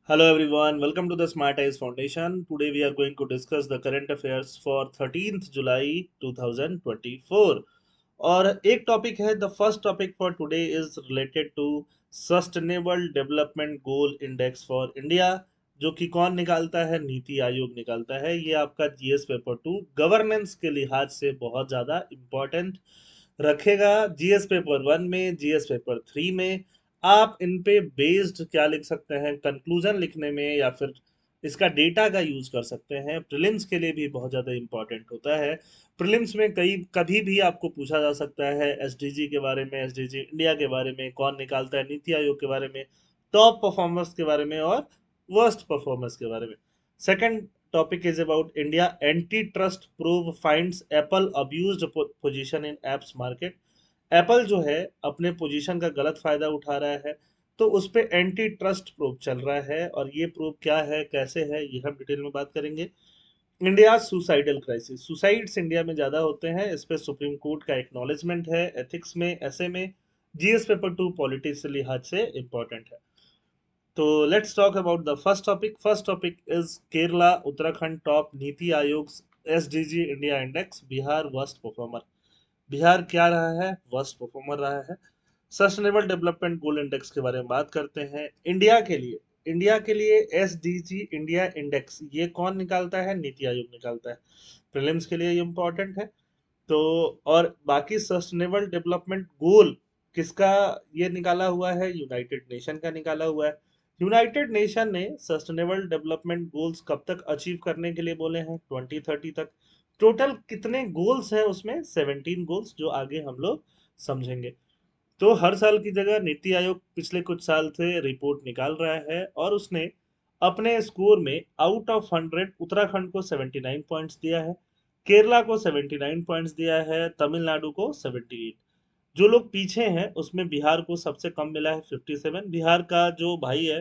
Hello everyone, welcome to the Smart Eyes Foundation. Today we are going to discuss the current affairs for 13th July 2024. और एक topic है, the first topic for today is related to sustainable development goal index for India, जो कि कौन निकालता है? नीति आयोग निकालता है। ये आपका जीएस पेपर 2 गवर्नेंस के लिहाज से बहुत ज़्यादा इम्पोर्टेंट रखेगा। जीएस पेपर 1 में, जीएस पेपर 3 में आप इन पे बेस्ड क्या लिख सकते हैं कंक्लूजन लिखने में, या फिर इसका डेटा का यूज कर सकते हैं। प्रीलिम्स के लिए भी बहुत ज़्यादा इंपॉर्टेंट होता है। प्रीलिम्स में कई कभी भी आपको पूछा जा सकता है एसडीजी के बारे में, एसडीजी इंडिया के बारे में, कौन निकालता है, नीति आयोग के बारे में, टॉप परफॉर्मर्स के बारे में और वर्स्ट परफॉर्मर्स के बारे में। Second topic is about India anti trust probe finds Apple abused position in apps market. Apple जो है अपने पोजीशन का गलत फायदा उठा रहा है, तो उस पे एंटी ट्रस्ट प्रोब चल रहा है। और ये प्रोब क्या है, कैसे है, ये हम डिटेल में बात करेंगे। India suicidal crisis, suicides India में ज्यादा होते हैं, इस पे सुप्रीम कोर्ट का एक्नॉलेजमेंट है। एथिक्स में, ऐसे में जीएस पेपर 2 पॉलिटिक्स के लिहाज से इंपॉर्टेंट है। तो let's talk about the first topic. First topic is Kerala Uttarakhand top NITI Aayog SDG India index, Bihar worst performer. Bihar क्या रहा है? वर्स्ट परफॉर्मर रहा है। सस्टेनेबल डेवलपमेंट गोल इंडेक्स के बारे में बात करते हैं। इंडिया के लिए एसडीजी इंडिया इंडेक्स ये कौन निकालता है? नीति आयोग निकालता है। प्रीलिम्स के लिए ये इंपॉर्टेंट है। तो और बाकी सस्टेनेबल डेवलपमेंट गोल किसका ये निकाला हुआ है? यूनाइटेड नेशन का निकाला हुआ है। यूनाइटेड नेशन ने सस्टेनेबल डेवलपमेंट गोल्स कब तक अचीव करने के लिए बोले हैं? 2030 तक। टोटल कितने गोल्स हैं उसमें? 17 गोल्स, जो आगे हम लोग समझेंगे। तो हर साल की जगह नीति आयोग पिछले कुछ साल से रिपोर्ट निकाल रहा है, और उसने अपने स्कोर में आउट ऑफ 100 उत्तराखंड को 79 पॉइंट्स दिया है, केरला को 79 पॉइंट्स दिया है, तमिलनाडु को 78। जो लोग पीछे हैं उसमें बिहार को सबसे कम मिला है 57। बिहार का जो भाई है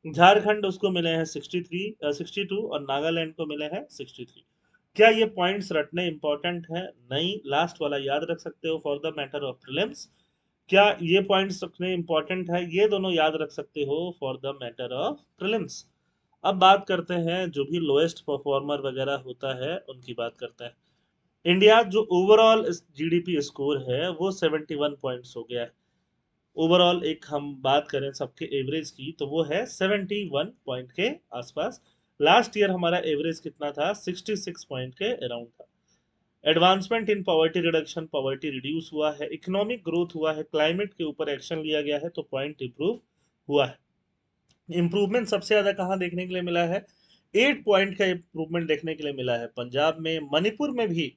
झारखंड, उसको मिले हैं 63 62, और नागालैंड को मिले हैं 63। क्या ये पॉइंट्स रटने इंपॉर्टेंट है? नहीं, लास्ट वाला याद रख सकते हो for the matter of prelims. क्या ये पॉइंट्स रखने इंपॉर्टेंट है? ये दोनों याद रख सकते हो for the matter of prelims. अब बात करते हैं जो भी लोएस्ट परफॉर्मर वगैरह होता है उनकी बात करते हैं। इंडिया जो ओवरऑल जीडीपी स्कोर है वो 71 पॉइंट्स हो गया है। ओवरऑल एक हम बात करें सबके एवरेज की, तो वो है 71 पॉइंट के आसपास। लास्ट ईयर हमारा एवरेज कितना था? 66 पॉइंट के अराउंड था। Advancement in poverty reduction, poverty reduce हुआ है, इकोनॉमिक ग्रोथ हुआ है, क्लाइमेट के ऊपर एक्शन लिया गया है, तो पॉइंट इंप्रूव हुआ है। इंप्रूवमेंट सबसे ज्यादा कहाँ देखने के लिए मिला है? 8 पॉइंट का इंप्रूवमेंट देखने के लिए मिला है पंजाब में, मणिपुर में भी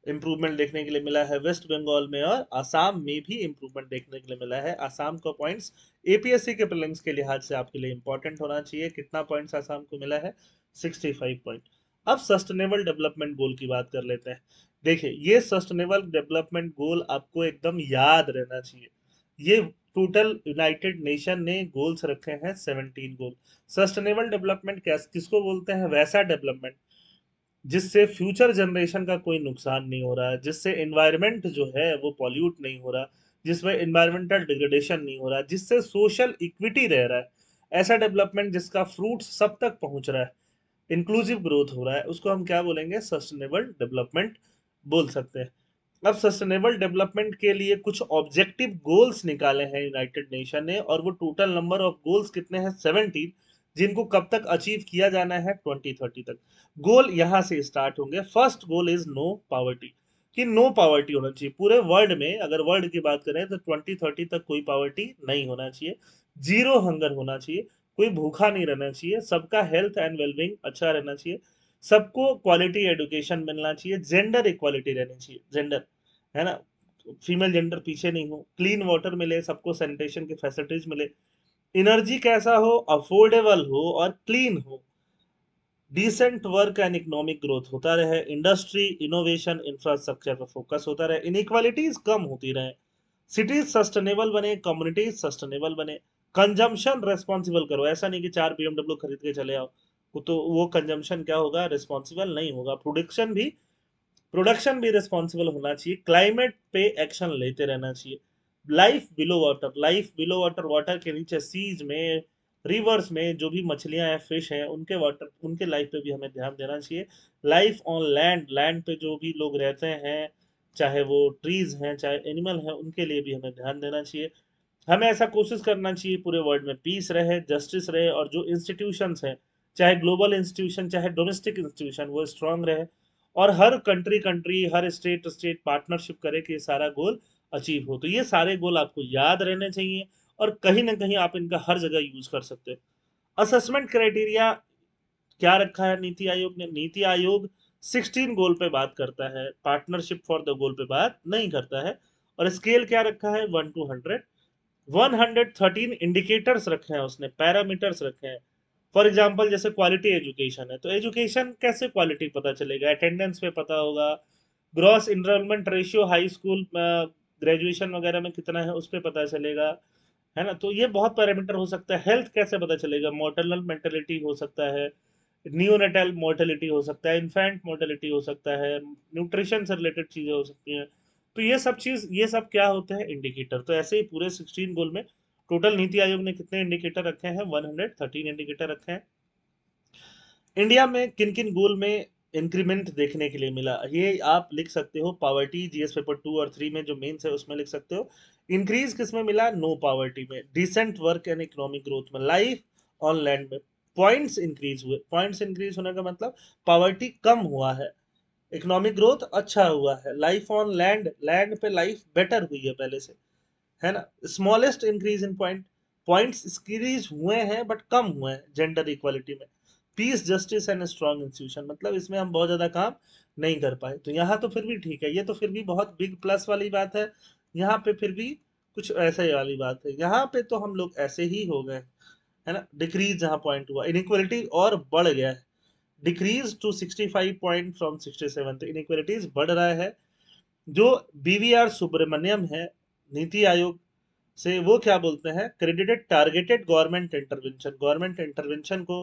इंप्रूवमेंट देखने के लिए मिला है, वेस्ट बंगाल में और आसाम में भी इंप्रूवमेंट देखने के लिए मिला है। आसाम का पॉइंट्स एपीएससी के प्रीलिम्स के लिहाज से आपके लिए इंपॉर्टेंट होना चाहिए। कितना पॉइंट्स आसाम को मिला है? 65 पॉइंट। अब सस्टेनेबल डेवलपमेंट गोल की बात कर लेते हैं। देखिए, ये सस्टेनेबल डेवलपमेंट गोल आपको एकदम याद रहना चाहिए। ये टोटल यूनाइटेड नेशन ने गोल्स रखे हैं 17 गोल। सस्टेनेबल डेवलपमेंट किसको बोलते हैं? वैसा डेवलपमेंट जिससे फ्यूचर जनरेशन का कोई नुकसान नहीं हो रहा है, जिससे एनवायरनमेंट जो है वो पॉल्यूट नहीं हो रहा, जिसमें एनवायरमेंटल डिग्रेडेशन नहीं हो रहा, जिससे सोशल इक्विटी रह रहा है। ऐसा डेवलपमेंट जिसका फ्रूट सब तक पहुंच रहा है, इंक्लूसिव ग्रोथ हो रहा है, उसको हम क्या बोलेंगे? सस्टेनेबल डेवलपमेंट बोल सकते हैं। अब सस्टेनेबल डेवलपमेंट के लिए कुछ ऑब्जेक्टिव गोल्स निकाले हैं यूनाइटेड नेशन ने, और वो टोटल नंबर ऑफ गोल्स कितने हैं? 17, जिनको कब तक अचीव किया जाना है? 2030 तक। गोल यहां से स्टार्ट होंगे। First goal is no poverty, कि नो पावर्टी होना चाहिए पूरे वर्ल्ड में। अगर वर्ल्ड की बात करें तो 2030 तक कोई पावर्टी नहीं होना चाहिए। जीरो हंगर होना चाहिए, कोई भूखा नहीं रहना चाहिए, सबका हेल्थ एंड वेलबींग अच्छा रहना चाहिए, सबको क्वालिटी एजुकेशन मिलना चाहिए, जेंडर इक्वालिटी रहनी चाहिए, जेंडर है ना, फीमेल जेंडर पीछे नहीं हो, क्लीन वाटर मिले सबको, सैनिटेशन की फैसिलिटीज मिले, एनर्जी कैसा हो? अफोर्डेबल हो और क्लीन हो, decent work and economic growth होता रहे, इंडस्ट्री इनोवेशन इंफ्रास्ट्रक्चर पर फोकस होता रहे, इनइक्वालिटीज कम होती रहे, सिटीज सस्टेनेबल बने, कम्युनिटीज सस्टेनेबल बने, कंजम्पशन रेस्पॉन्सिबल करो। ऐसा नहीं कि 4 BMW खरीद के चले आओ, तो वो कंजम्पशन क्या होगा? रिस्पॉन्सिबल नहीं होगा। प्रोडक्शन भी रिस्पॉन्सिबल होना चाहिए, क्लाइमेट पे एक्शन लेते रहना चाहिए। Life below water, life below water, water के नीचे सीज में रिवर्स में जो भी मछलियां हैं, फिश हैं, उनके वाटर, उनके लाइफ पे भी हमें ध्यान देना चाहिए। लाइफ ऑन लैंड, लैंड पे जो भी लोग रहते हैं, चाहे वो ट्रीज हैं चाहे एनिमल हैं, उनके लिए भी हमें ध्यान देना चाहिए। हमें ऐसा कोशिश करना चाहिए पूरे वर्ल्ड में पीस रहे, जस्टिस रहे, और जो इंस्टीट्यूशंस हैं, चाहे ग्लोबल इंस्टीट्यूशन चाहे डोमेस्टिक इंस्टीट्यूशन, वो स्ट्रांग रहे। और हर कंट्री कंट्री, हर स्टेट स्टेट पार्टनरशिप करे कि ये सारा गोल अचीव हो। तो ये सारे गोल आपको याद रहने चाहिए, और कहीं ना कहीं आप इनका हर जगह यूज कर सकते हो। असेसमेंट क्राइटेरिया क्या रखा है नीति आयोग ने? नीति आयोग 16 गोल पे बात करता है, पार्टनरशिप फॉर द गोल पे बात नहीं करता है। और स्केल क्या रखा है? 1 to 100। 113 इंडिकेटर्स रखे हैं उसने, पैरामीटर्स रखे हैं। फॉर एग्जाम्पल जैसे क्वालिटी एजुकेशन है, तो एजुकेशन कैसे क्वालिटी पता चलेगा? अटेंडेंस पे पता होगा। Gross enrolment ratio high school graduation वगैरह में कितना है, उस पर पता चलेगा, है ना? तो ये बहुत पैरामीटर हो सकता है। हेल्थ कैसे पता चलेगा? मोर्टल मेंटेलिटी हो सकता है, नियोनेटल मोर्टेलिटी हो सकता है, इन्फेंट मोर्टेलिटी हो सकता है, न्यूट्रिशन से रिलेटेड चीजें हो सकती हैं। तो ये सब चीज, ये सब क्या होते हैं? इंडिकेटर। तो ऐसे ही पूरे 16 गोल में टोटल नीति आयोग ने कितने इंडिकेटर रखे हैं? 113 इंडिकेटर रखे हैं। इंडिया में किन किन गोल में इंक्रीमेंट देखने के लिए मिला, ये आप लिख सकते हो। पावर्टी जीएस पेपर 2 और 3 में जो मेंस है उसमें लिख सकते हो। इंक्रीज किस में मिला? नो पावर्टी में। Decent work and economic growth में। लाइफ ऑन लैंड में। पॉइंट्स इंक्रीज हुए। पॉइंट्स इंक्रीज होने का मतलब पावर्टी कम हुआ है, इकोनॉमिक ग्रोथ अच्छा हुआ है, लाइफ ऑन लैंड, लैंड पे लाइफ बेटर हुई है पहले से, है ना? Smallest increase in point, points increase हुए हैं बट कम हुए हैं जेंडर इक्वालिटी में। Piece justice and strong institution, मतलब इसमें हम बहुत ज्यादा काम नहीं कर पाए। तो यहाँ तो फिर भी ठीक है, ये तो फिर भी बहुत बिग प्लस वाली बात है। यहाँ पे फिर भी कुछ ऐसे वाली बात है, यहाँ पे तो हम लोग ऐसे ही हो गए, है ना? डिक्रीज जहाँ पॉइंट हुआ, इनइक्वालिटी और बढ़ गया है। डिक्रीज टू 65 पॉइंट फ्रॉम 67, तो इनइक्वालिटीज बढ़ रहा है। जो बीवीआर सुब्रमण्यम है नीति आयोग से, वो क्या बोलते हैं? Credited targeted government intervention, government intervention को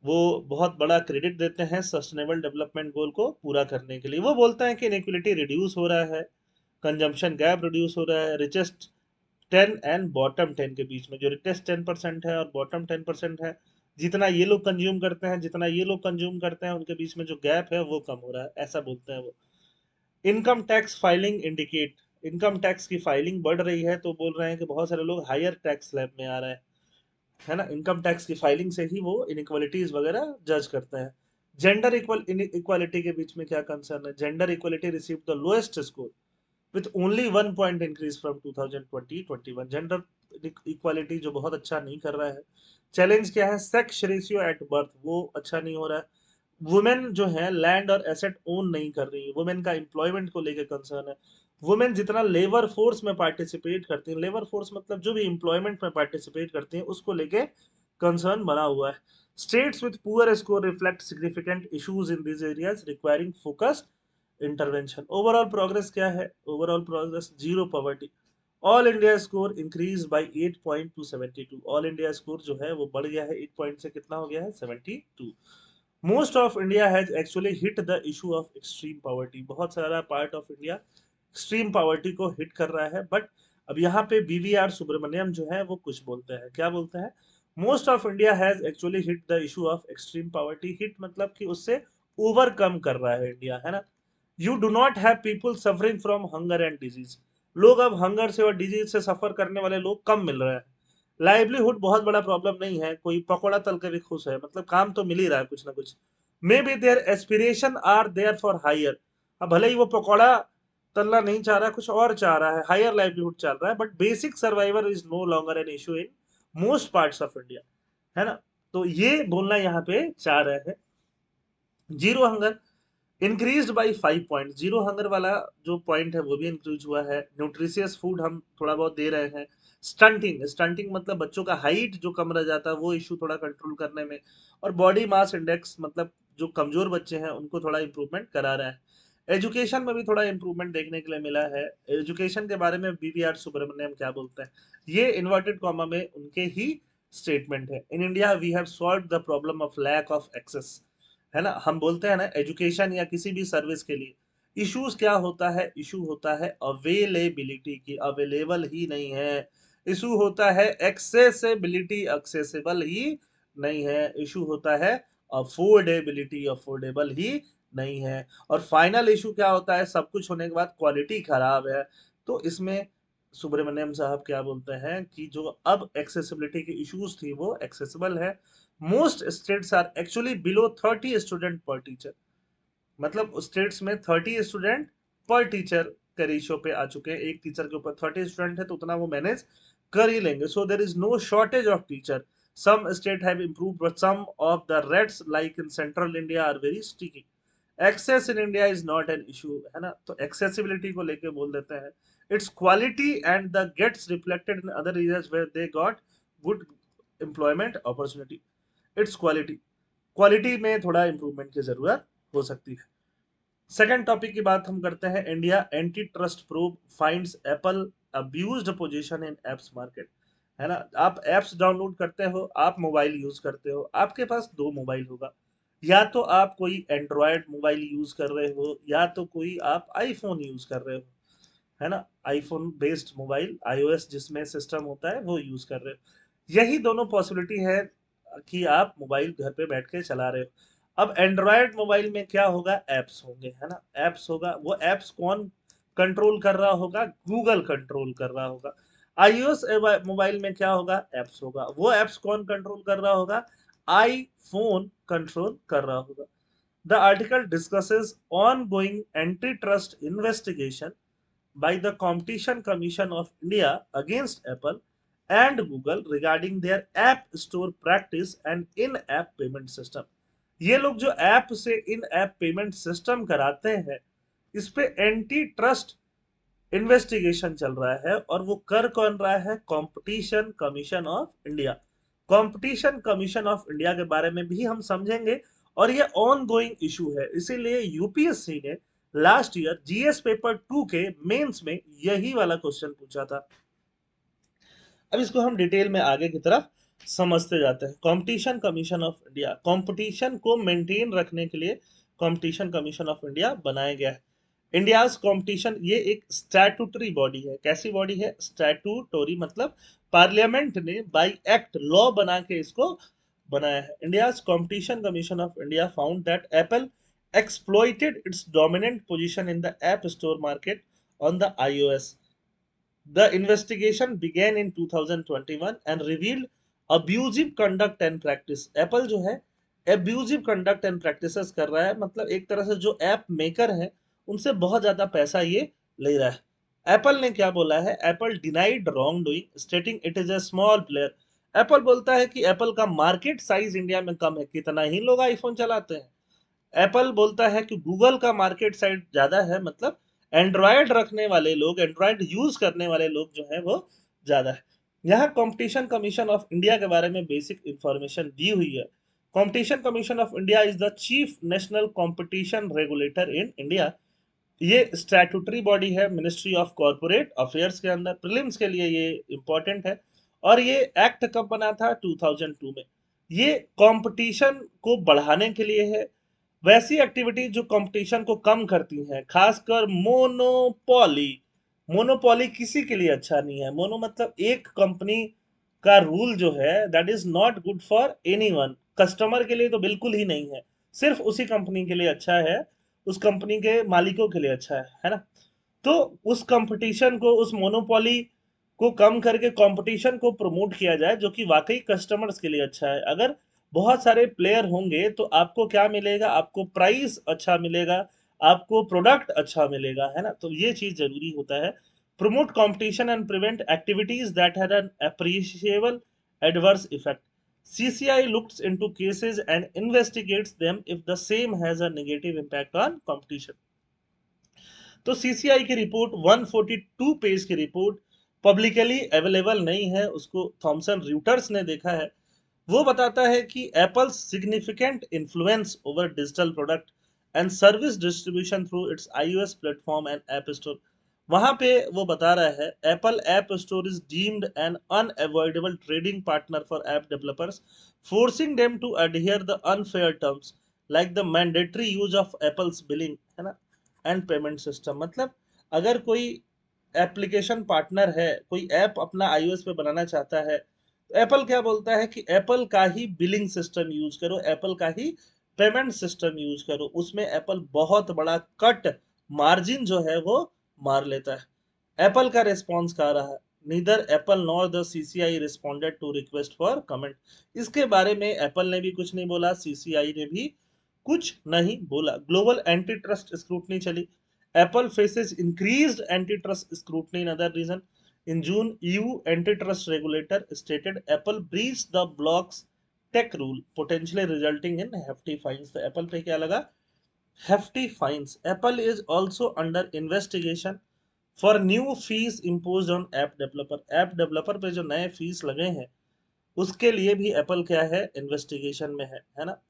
वो बहुत बड़ा क्रेडिट देते हैं सस्टेनेबल डेवलपमेंट गोल को पूरा करने के लिए। वो बोलते हैं कि इनइक्वालिटी रिड्यूस हो रहा है, कंजम्पशन गैप रिड्यूस हो रहा है, रिचेस्ट 10 एंड बॉटम 10 के बीच में, जो रिचेस्ट 10% है और बॉटम 10% है, जितना ये लोग कंज्यूम करते हैं, जितना ये लोग कंज्यूम करते हैं, उनके बीच में जो गैप है वो कम हो रहा है, ऐसा बोलते हैं वो। Income tax filing indicate, income tax की फाइलिंग बढ़ रही है, तो बोल रहे हैं कि बहुत सारे लोग हायर टैक्स स्लैब में आ रहे हैं, है ना? इनकम टैक्स की फाइलिंग से ही वो इनइक्वालिटीज वगैरह जज करते हैं। जेंडर इक्वल इक्वालिटी के बीच में क्या कंसर्न है? Gender equality receive the lowest score with only 1 point increase from 2020-21। Gender equality जो बहुत अच्छा नहीं कर रहा है। चैलेंज क्या है? सेक्स रेशियो एट बर्थ, वो अच्छा नहीं हो रहा है। वुमेन जो है लैंड और एसेट ओन नहीं कर रही है, वुमेन का एम्प्लॉयमेंट को लेकर कंसर्न है। वुमेन जितना लेबर फोर्स में पार्टिसिपेट करती है, लेबर फोर्स मतलब जो भी एम्प्लॉयमेंट में पार्टिसिपेट करती है, उसको लेके कंसर्न बना हुआ है। States with poor score reflect significant issues in this areas requiring focused intervention. Overall progress क्या है? Overall progress zero poverty. All India score increase by 8 point two 72। All India score जो है वो बढ़ गया है 8 पॉइंट से, कितना हो गया है? 72। Most of India has actually hit the issue of extreme poverty. बहुत सारा part of India extreme poverty को हिट कर रहा है, बट अब यहाँ पे बीवीआर सुब्रमण्यम जो है वो कुछ बोलते हैं। क्या बोलते हैं? Most of India has actually hit the issue of extreme poverty. Hit मतलब कि उससे ओवरकम कर रहा है इंडिया, है ना? You do not have people suffering from hunger and disease. लोग अब हंगर से और डिजीज से सफर करने वाले लोग कम मिल रहे हैं। लाइवलीहुड बहुत बड़ा प्रॉब्लम नहीं है, कोई पकौड़ा तल के भी खुश है, मतलब काम तो मिल ही रहा है कुछ ना कुछ। Maybe there aspiration are there for higher. अब भले ही वो पकौड़ा तलना नहीं चाह रहा है, कुछ और चाह रहा है, हायर लाइवलीहुड चाह रहा है, but basic survival is no longer an issue in most parts of India, है ना? तो ये बोलना यहाँ पे चाह रहे हैं। Zero hunger increase by 5 point. Zero hunger वाला जो पॉइंट है वो भी इंक्रीज हुआ है। न्यूट्रिशियस फूड हम थोड़ा बहुत दे रहे हैं। स्टंटिंग, स्टंटिंग मतलब बच्चों का हाइट जो कम रह जाता है, वो इशू थोड़ा कंट्रोल करने में। और बॉडी मास इंडेक्स मतलब जो कमजोर बच्चे हैं उनको थोड़ा इंप्रूवमेंट करा रहा है। एजुकेशन में भी थोड़ा इंप्रूवमेंट देखने के लिए मिला है। एजुकेशन के बारे में बीवीआर सुब्रमण्यम क्या बोलते हैं? ये इन्वर्टेड कॉमा में उनके ही स्टेटमेंट है। In India we have solved the problem of lack of access, है ना? हम बोलते हैं ना एजुकेशन या किसी भी सर्विस के लिए इश्यूज क्या होता है? इशू होता है अवेलेबिलिटी की, अवेलेबल ही नहीं है। इशू होता है एक्सेसिबिलिटी, एक्सेसिबल ही नहीं है। इशू होता है अफोर्डेबिलिटी, अफोर्डेबल ही नहीं है। और फाइनल इशू क्या होता है, सब कुछ होने के बाद क्वालिटी खराब है। तो इसमें सुब्रमण्यम साहब क्या बोलते हैं कि जो अब एक्सेसिबिलिटी की इश्यूज थी वो एक्सेसिबल है। Most states are actually below 30 student per teacher, मतलब स्टेट्स में 30 स्टूडेंट पर टीचर के रेशियो पे आ चुके हैं। एक टीचर के ऊपर 30 स्टूडेंट है तो उतना वो मैनेज कर ही लेंगे। So there is no shortage of teacher. Some state have improved but some of the rates like in central India are very sticky. Access in India is not an issue, है ना। तो accessibility को लेके बोल देते हैं it's quality and the gets reflected in other areas where they got good employment opportunity. It's quality, quality में थोड़ा इंप्रूवमेंट की जरूरत हो सकती है। सेकंड टॉपिक की बात हम करते हैं, India anti trust probe finds Apple abused position in apps market, है ना। आप एप्स डाउनलोड करते हो, आप मोबाइल यूज करते हो, आपके पास दो मोबाइल होगा, या तो आप कोई एंड्रॉयड मोबाइल यूज कर रहे हो या तो कोई आप आईफोन यूज कर रहे हो, है ना। आईफोन बेस्ड मोबाइल, आईओएस जिसमें सिस्टम होता है वो यूज कर रहे हो। यही दोनों पॉसिबिलिटी है कि आप मोबाइल घर पे बैठ के चला रहे हो। अब एंड्रॉयड मोबाइल में क्या होगा, एप्स होंगे, है ना। एप्स होगा, वो एप्स कौन कंट्रोल कर रहा होगा, गूगल कंट्रोल कर रहा होगा। आईओएस मोबाइल में क्या होगा, एप्स होगा, वो एप्स कौन कंट्रोल कर रहा होगा, आईफोन कंट्रोल कर रहा होगा। The article discusses ongoing antitrust investigation by the Competition Commission of India against Apple and Google regarding their App Store practice and in-app payment system। ये लोग जो ऐप से इन ऐप पेमेंट सिस्टम कराते हैं, इस पे एंटी ट्रस्ट इन्वेस्टिगेशन चल रहा है। और वो कर कौन रहा है, competition commission of India. Competition commission of India के बारे में भी हम समझेंगे। और ये ऑन गोइंग इशू है, इसीलिए यूपीएससी ने लास्ट ईयर जीएस पेपर 2 के मेंस में यही वाला क्वेश्चन पूछा था। अब इसको हम डिटेल में आगे की तरफ समझते जाते हैं। Competition commission of India, competition को मेंटेन रखने के लिए कंपटीशन कमीशन ऑफ इंडिया बनाया गया है। इंडियाज कंपटीशन, ये एक स्टैट्यूटरी बॉडी है। कैसी बॉडी है, स्टैट्यूटरी, मतलब पार्लियामेंट ने बाय एक्ट लॉ बना के इसको बनाया है। India's competition commission of India found that Apple exploited its dominant position in the app store market on the iOS. The investigation began in 2021 and revealed abusive conduct and practice। Apple जो है abusive conduct and practices कर रहा है, मतलब एक तरह से जो ऐप मेकर है उनसे बहुत ज्यादा पैसा ये ले रहा है। एप्पल ने क्या बोला है, Apple denied wrong doing स्टेटिंग it is a small player. Apple बोलता है कि एप्पल का मार्केट साइज इंडिया में कम है, कितना ही लोग आईफोन चलाते हैं। एप्पल बोलता है कि गूगल का मार्केट साइज ज्यादा है, मतलब एंड्रॉयड रखने वाले लोग, एंड्रॉयड यूज करने वाले लोग जो है वो ज्यादा है। यहाँ कंपटीशन कमीशन ऑफ इंडिया के बारे में बेसिक इंफॉर्मेशन दी हुई है। Competition commission of India is the chief national competition regulator in India. ये स्टैट्यूटरी बॉडी है मिनिस्ट्री ऑफ कॉर्पोरेट अफेयर्स के अंदर। प्रीलिम्स के लिए ये इंपॉर्टेंट है। और ये एक्ट कब बना था, 2002 में। ये कंपटीशन को बढ़ाने के लिए है, वैसी एक्टिविटी जो कंपटीशन को कम करती हैं, खासकर मोनोपोली। मोनोपोली किसी के लिए अच्छा नहीं है। मोनो मतलब एक कंपनी का रूल जो है that is not good for anyone. Customer के लिए तो बिल्कुल ही नहीं है, सिर्फ उसी कंपनी के लिए अच्छा है, उस कंपनी के मालिकों के लिए अच्छा है ना। तो उस कंपटीशन को, उस मोनोपोली को कम करके कंपटीशन को प्रमोट किया जाए जो कि वाकई कस्टमर्स के लिए अच्छा है। अगर बहुत सारे प्लेयर होंगे तो आपको क्या मिलेगा, आपको प्राइस अच्छा मिलेगा, आपको प्रोडक्ट अच्छा मिलेगा, है ना। तो ये चीज जरूरी होता है। Promote competition and prevent activities that had an appreciable adverse effect. CCI looks into cases and investigates them if the same has a negative impact on competition। तो सीसीआई की रिपोर्ट 142 पेज की रिपोर्ट पब्लिकली अवेलेबल नहीं है, उसको Thompson routers ने देखा है। वो बताता है कि Apple's significant influence over digital product and service distribution through its iOS platform and app store. वहां पे वो बता रहा है Apple app store is deemed an unavoidable trading partner for app developers, forcing them to adhere the unfair terms like the mandatory use of Apple's billing, है ना, and payment system. मतलब अगर कोई एप्लीकेशन पार्टनर है, कोई app अपना iOS पे बनाना चाहता है, तो एप्पल क्या बोलता है कि एप्पल का ही बिलिंग सिस्टम यूज करो, एप्पल का ही पेमेंट सिस्टम यूज करो। उसमें एप्पल बहुत बड़ा कट मार्जिन जो है वो मार लेता है। एप्पल का रिस्पॉन्स क्या रहा? Neither Apple nor the CCI responded to request for comment. इसके बारे में एप्पल ने भी कुछ नहीं बोला, सीसीआई ने भी कुछ नहीं बोला। ग्लोबल एंटी ट्रस्ट स्क्रूटनी चली। Apple faces increased antitrust scrutiny in other reason. In June, EU antitrust regulator stated Apple breached the bloc's tech rule, potentially resulting in hefty fines. तो Apple पे क्या लगा? Hefty fines. Apple is also under investigation for new fees imposed on app developer. App developer पे जो नए fees लगे हैं उसके लिए भी एप्पल क्या है, इन्वेस्टिगेशन में है ना।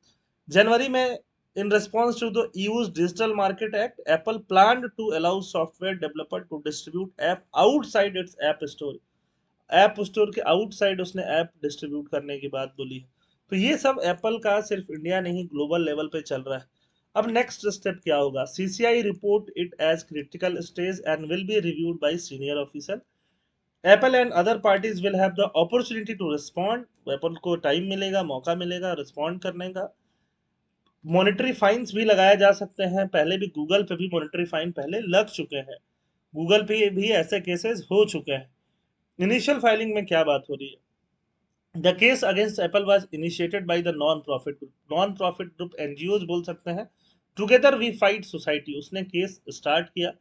जनवरी में in response to the EU's Digital Market Act, Apple planned to allow software developer to distribute app outside its app store. App store के आउटसाइड उसने ऐप डिस्ट्रीब्यूट करने की बात बोली है। तो ये सब एप्पल का सिर्फ इंडिया नहीं ग्लोबल लेवल पे चल रहा है। अब नेक्स्ट स्टेप क्या होगा? CCI report it as critical stage and will be reviewed by senior officer. Apple and other parties will have the opportunity to respond. Apple को टाइम मिलेगा, मौका मिलेगा रिस्पॉन्ड करने का। मॉनेटरी फाइन्स भी लगाए जा सकते हैं, पहले भी गूगल पे भी मॉनेटरी फाइन पहले लग चुके हैं, गूगल पे भी ऐसे केसेस हो चुके हैं। इनिशियल फाइलिंग में क्या बात हो रही है? The case against Apple was initiated by the non profit group. Non profit group NGOs बोल सकते हैं। टुगेदर वी फाइट सोसाइटी, उसने केस स्टार्ट किया,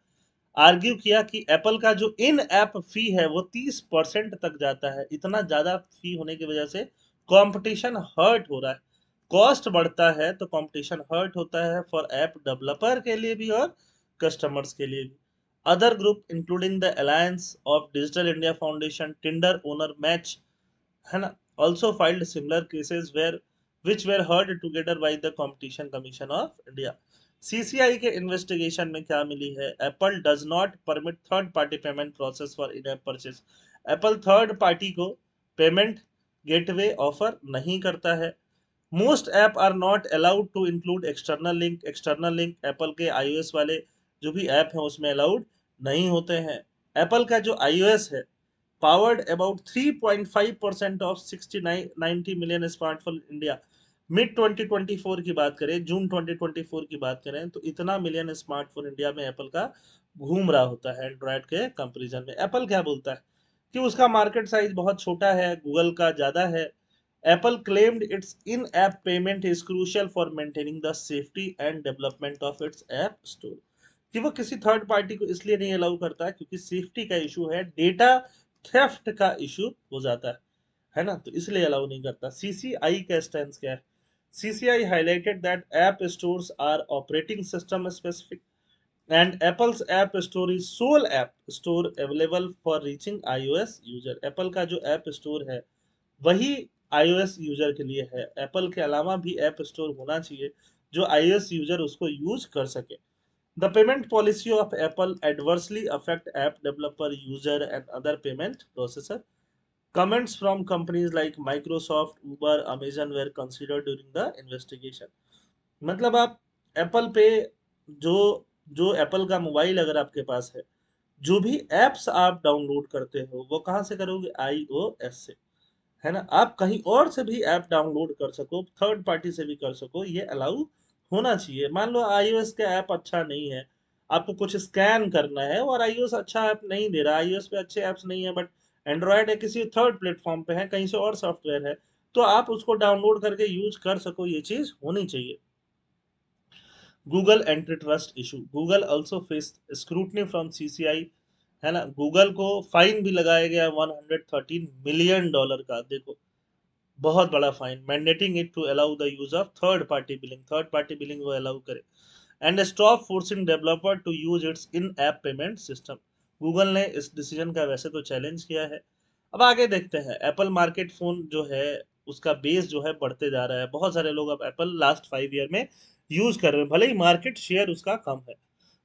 आर्ग्यू किया कि एप्पल का जो इन ऐप फी है वो 30% तक जाता है। इतना ज्यादा फी होने की वजह से कंपटीशन हर्ट हो रहा है, कॉस्ट बढ़ता है तो कंपटीशन हर्ट होता है फॉर ऐप डेवलपर के लिए भी और कस्टमर्स के लिए भी। Other group including the alliance of digital India foundation, Tinder owner match, है ना, also filed similar cases where which were heard together by the competition commission of india। CCI के इन्वेस्टिगेशन में क्या मिली है? Apple does not permit third party payment process for in app purchase. Apple third party को payment gateway offer नहीं करता है। Most app are not allowed to include external link. External link Apple के iOS वाले जो भी app हैं उसमें अलाउड नहीं होते हैं। एप्पल का जो आईओएस है powered about 3.5% of 69 90 million smartphone India. Mid 2024 की बात करें, जून 2024 की बात करें तो इतना मिलियन स्मार्टफोन इंडिया में एप्पल का घूम रहा होता है एंड्रॉयड के कंपैरिजन में। एप्पल क्या बोलता है कि उसका मार्केट साइज बहुत छोटा है, गूगल का ज्यादा है। Apple claimed its in-app payment is crucial for maintaining the safety and development of its app store। कि वो किसी थर्ड पार्टी को इसलिए नहीं अलाउ करता क्योंकि सेफ्टी का इशू है, डेटा थेफ्ट का इशू हो जाता है ना, तो इसलिए अलाउ नहीं करता। सीसीआई का स्टैंड क्या है? CCI highlighted that app stores are operating system specific and Apple's app store is sole app store available for reaching iOS user। Apple का जो ऐप स्टोर है वही iOS यूजर के लिए है। एप्पल के अलावा भी ऐप स्टोर होना चाहिए जो iOS यूजर उसको यूज कर सके। The payment policy of Apple adversely affect app developer, user and other payment processor। Comments from companies like Microsoft, Uber, Amazon were considered during the investigation। मतलब आप Apple पे जो जो एप्पल का mobile अगर आपके पास है, जो भी एप्स आप डाउनलोड करते हो वो कहाँ से करोगे? iOS से, है ना। आप कहीं और से भी ऐप डाउनलोड कर सको, थर्ड पार्टी से भी कर सको, ये अलाउ होना चाहिए। मान लो iOS का ऐप अच्छा नहीं है, आपको कुछ स्कैन करना है और iOS अच्छा ऐप नहीं दे रहा, iOS पे अच्छे ऐप्स नहीं है बट एंड्रॉयड है किसी थर्ड प्लेटफॉर्म पे है, कहीं से और सॉफ्टवेयर है, तो आप उसको डाउनलोड करके यूज कर सको, ये चीज होनी चाहिए। Google anti trust issue. Google also face scrutiny from CCI, है ना। गूगल को फाइन भी लगाया गया $113 मिलियन का, देखो बहुत बड़ा fine. Mandating it to allow the use of third party billing, third party billing वो अलाउ करे and stop forcing developer to use its in app payment system. Google ने इस डिसीजन का वैसे तो चैलेंज किया है। अब आगे देखते हैं। एप्पल मार्केट फोन जो है उसका बेस जो है बढ़ते जा रहा है, बहुत सारे लोग अब एप्पल लास्ट 5 ईयर में यूज कर रहे हैं, भले ही मार्केट शेयर उसका कम है।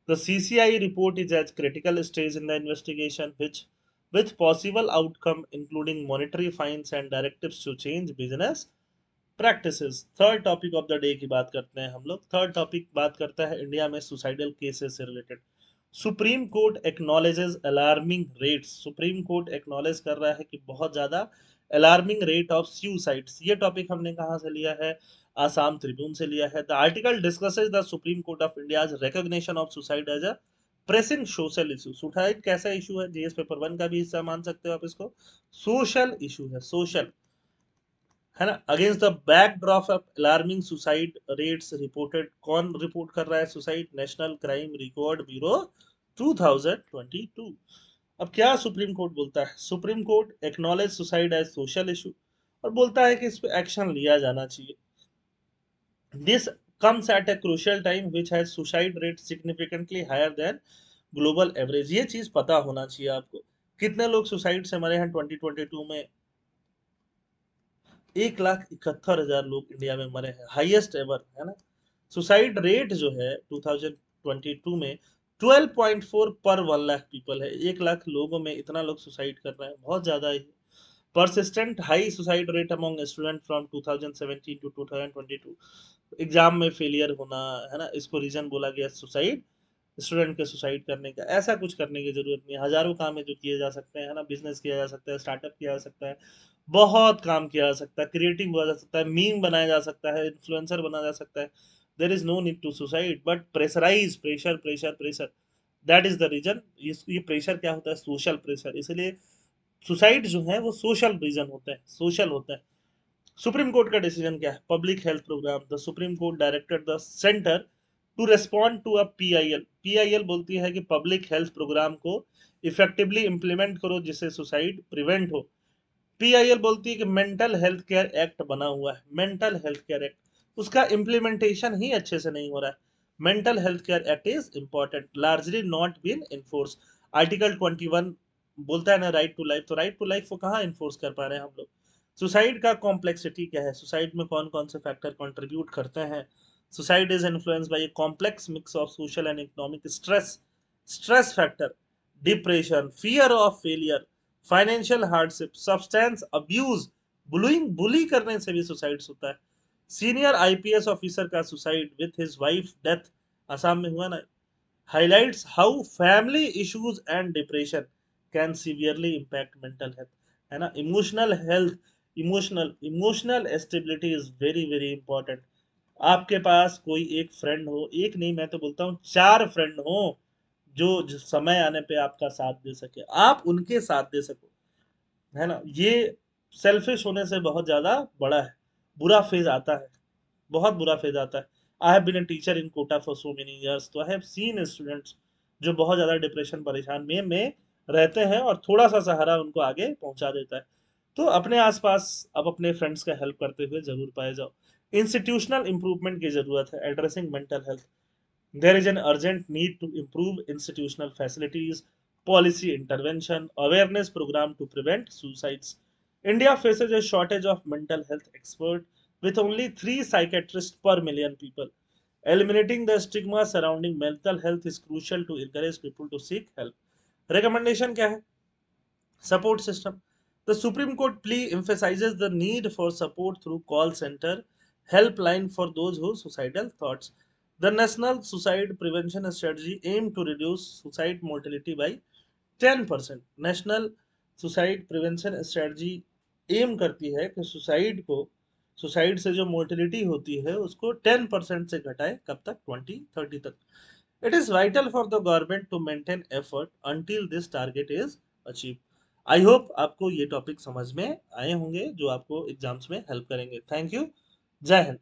The CCI report is at critical stage in the investigation, which with possible outcome including monetary fines and directives to change business practices। Third topic of the day की बात करते हैं हम लोग। थर्ड टॉपिक बात करता है इंडिया में सुसाइडल केसेस से related. Supreme court acknowledges alarming rates, supreme court acknowledge कर रहा है कि बहुत ज्यादा अलार्मिंग रेट ऑफ सुसाइड्स। ये टॉपिक हमने कहाँ से लिया है, आसाम ट्रिब्यून से लिया है। The article discusses the supreme court of India's recognition of suicide as a pressing social issue. Suicide कैसा इशू है, जीएस पेपर 1 का भी हिस्सा मान सकते हो आप इसको, सोशल इशू है, सोशल, है ना। Against the backdrop of alarming suicide rates reported, कौन रिपोर्ट कर रहा है suicide, national crime record bureau 2022। अब क्या सुप्रीम कोर्ट बोलता है, supreme court acknowledge suicide as social issue और बोलता है कि इस पे एक्शन लिया जाना चाहिए। This comes at a crucial time which has suicide rate significantly higher than global average. ये चीज पता होना चाहिए आपको, कितने लोग सुसाइड से मरे हैं 2022 में, 1,71,000 लोग इंडिया में मरे हैं, हाईएस्ट एवर, है ना। सुसाइड रेट जो है 2022 में 12.4 पर 1 लाख पीपल है, 1 लाख लोगों में इतना लोग सुसाइड कर रहे हैं, बहुत ज्यादा है। persistent high suicide rate among student from 2017 to 2022, exam में फेलियर होना, है ना, इसको रीजन बोला गया सुसाइड, स्टूडेंट के सुसाइड करने का। ऐसा कुछ करने की जरूरत नहीं है, हजारों काम है जो किए जा सकते हैं, है ना, बिजनेस किया जा सकता है, स्टार्टअप किया जा सकता है, बहुत काम किया जा सकता है, क्रिएटिव हुआ जा सकता है, मीम बनाया जा सकता है, इन्फ्लुएंसर बना जा सकता है। There is no need to suicide, but pressurise, pressure pressure pressure, that is the reason. ये प्रेशर क्या होता है, सोशल प्रेशर, इसलिए सुसाइड जो है वो सोशल रीजन होता है, सोशल होता है। सुप्रीम कोर्ट का डिसीजन क्या है, public health programme, the supreme court directed the centre to respond to a PIL. PIL बोलती है कि पब्लिक हेल्थ प्रोग्राम को इफेक्टिवली इंप्लीमेंट करो जिससे सुसाइड प्रिवेंट हो। पीआईएल बोलती है कि मेंटल हेल्थ केयर एक्ट बना हुआ है, मेंटल हेल्थ केयर एक्ट, उसका इम्प्लीमेंटेशन ही अच्छे से नहीं हो रहा है। Mental health care act is important, largely not been enforce. Article 21 बोलता है ना राइट टू लाइफ, तो राइट टू लाइफ को कहाँ इन्फोर्स कर पा रहे हैं हम लोग। सुसाइड का कॉम्प्लेक्सिटी क्या है, सुसाइड में कौन कौन से फैक्टर कंट्रीब्यूट करते हैं। Suicide is influenced by a complex mix of social and economic stress, stress factor, depression, fear of failure, financial hardship, substance abuse, bullying, bully करने से भी सुसाइड होता है। सीनियर आईपीएस ऑफिसर का suicide with his wife death, Assam में हुआ ना, highlights how family issues and depression can severely impact mental health, है ना। Emotional health, emotional stability is very very important. आपके पास कोई एक फ्रेंड हो, एक नहीं मैं तो बोलता हूँ 4 फ्रेंड हो जो समय आने पे आपका साथ दे सके, आप उनके साथ दे सको, है ना। ये सेल्फिश होने से बहुत ज्यादा बड़ा है। बुरा फेज आता है, बहुत बुरा फेज आता है। I have been a teacher in Kota for so many years, तो आई हैव सीन स्टूडेंट्स जो बहुत ज्यादा डिप्रेशन परेशान में रहते हैं और थोड़ा सा सहारा उनको आगे पहुंचा देता है। तो अपने आसपास अब अपने फ्रेंड्स का हेल्प करते हुए जरूर पाए जाओ। इंस्टीट्यूशनल इंप्रूवमेंट की जरूरत है, addressing mental health, there is an urgent need to improve institutional facilities, policy intervention, awareness program to prevent suicides. India faces a shortage of mental health experts with only 3 psychiatrists per million people. Eliminating the stigma surrounding mental health is crucial to encourage people to seek help. Recommendation क्या है? Support system. The Supreme Court plea emphasizes the need for support through call center, helpline for those who suicidal thoughts. The National Suicide Prevention Strategy aimed to reduce suicide mortality by 10%. National Suicide Prevention Strategy aim करती है कि suicide से जो mortality होती है उसको 10% से घटाए, कब तक, 2030 तक। It is vital for the government to maintain effort until this target is achieve. I hope आपको ये टॉपिक समझ में आए होंगे जो आपको एग्जाम्स में हेल्प करेंगे। थैंक यू, जय हिंद।